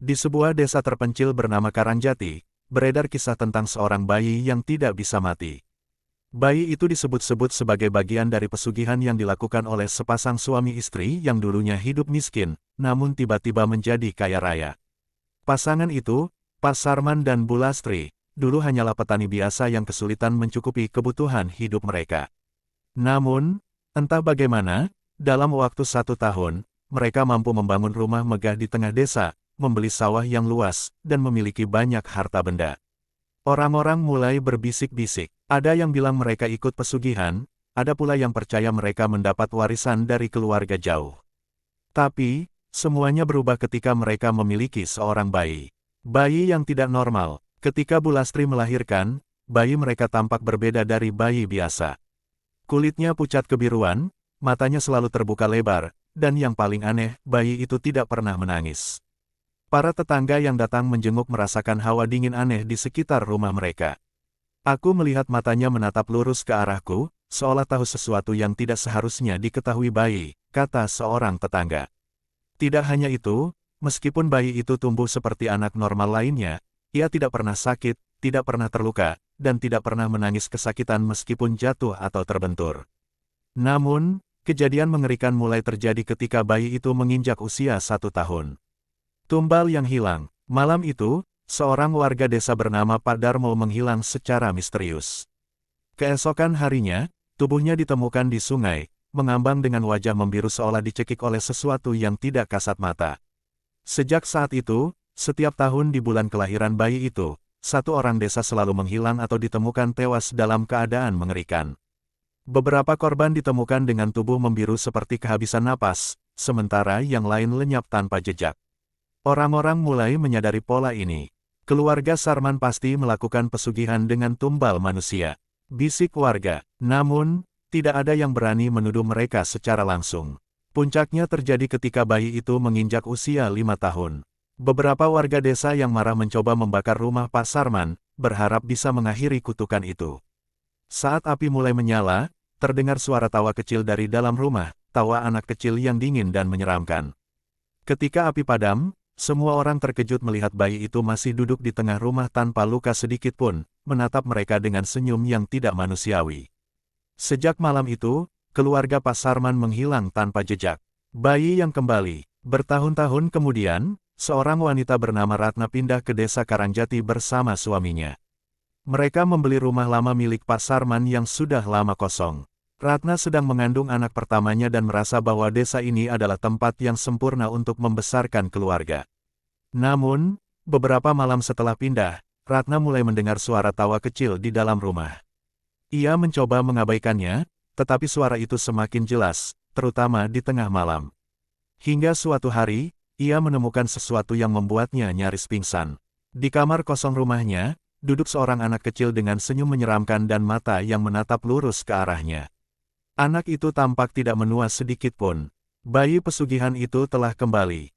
Di sebuah desa terpencil bernama Karangjati, beredar kisah tentang seorang bayi yang tidak bisa mati. Bayi itu disebut-sebut sebagai bagian dari pesugihan yang dilakukan oleh sepasang suami istri yang dulunya hidup miskin, namun tiba-tiba menjadi kaya raya. Pasangan itu, Pak Sarman dan Bu Lastri, dulu hanyalah petani biasa yang kesulitan mencukupi kebutuhan hidup mereka. Namun, entah bagaimana, dalam waktu 1 tahun, mereka mampu membangun rumah megah di tengah desa, membeli sawah yang luas, dan memiliki banyak harta benda. Orang-orang mulai berbisik-bisik. Ada yang bilang mereka ikut pesugihan, ada pula yang percaya mereka mendapat warisan dari keluarga jauh. Tapi, semuanya berubah ketika mereka memiliki seorang bayi. Bayi yang tidak normal. Ketika Bu Lastri melahirkan, bayi mereka tampak berbeda dari bayi biasa. Kulitnya pucat kebiruan, matanya selalu terbuka lebar, dan yang paling aneh, bayi itu tidak pernah menangis. Para tetangga yang datang menjenguk merasakan hawa dingin aneh di sekitar rumah mereka. Aku melihat matanya menatap lurus ke arahku, seolah tahu sesuatu yang tidak seharusnya diketahui bayi, kata seorang tetangga. Tidak hanya itu, meskipun bayi itu tumbuh seperti anak normal lainnya, ia tidak pernah sakit, tidak pernah terluka, dan tidak pernah menangis kesakitan meskipun jatuh atau terbentur. Namun, kejadian mengerikan mulai terjadi ketika bayi itu menginjak usia 1 tahun. Tumbal yang hilang. Malam itu, seorang warga desa bernama Pak Darmo menghilang secara misterius. Keesokan harinya, tubuhnya ditemukan di sungai, mengambang dengan wajah membiru seolah dicekik oleh sesuatu yang tidak kasat mata. Sejak saat itu, setiap tahun di bulan kelahiran bayi itu, satu orang desa selalu menghilang atau ditemukan tewas dalam keadaan mengerikan. Beberapa korban ditemukan dengan tubuh membiru seperti kehabisan napas, sementara yang lain lenyap tanpa jejak. Orang-orang mulai menyadari pola ini. Keluarga Sarman pasti melakukan pesugihan dengan tumbal manusia. Bisik warga. Namun, tidak ada yang berani menuduh mereka secara langsung. Puncaknya terjadi ketika bayi itu menginjak usia 5 tahun. Beberapa warga desa yang marah mencoba membakar rumah Pak Sarman, berharap bisa mengakhiri kutukan itu. Saat api mulai menyala, terdengar suara tawa kecil dari dalam rumah, tawa anak kecil yang dingin dan menyeramkan. Ketika api padam, semua orang terkejut melihat bayi itu masih duduk di tengah rumah tanpa luka sedikit pun, menatap mereka dengan senyum yang tidak manusiawi. Sejak malam itu, keluarga Pak Sarman menghilang tanpa jejak. Bayi yang kembali. Bertahun-tahun kemudian, seorang wanita bernama Ratna pindah ke desa Karangjati bersama suaminya. Mereka membeli rumah lama milik Pak Sarman yang sudah lama kosong. Ratna sedang mengandung anak pertamanya dan merasa bahwa desa ini adalah tempat yang sempurna untuk membesarkan keluarga. Namun, beberapa malam setelah pindah, Ratna mulai mendengar suara tawa kecil di dalam rumah. Ia mencoba mengabaikannya, tetapi suara itu semakin jelas, terutama di tengah malam. Hingga suatu hari, ia menemukan sesuatu yang membuatnya nyaris pingsan. Di kamar kosong rumahnya, duduk seorang anak kecil dengan senyum menyeramkan dan mata yang menatap lurus ke arahnya. Anak itu tampak tidak menua sedikit pun. Bayi pesugihan itu telah kembali.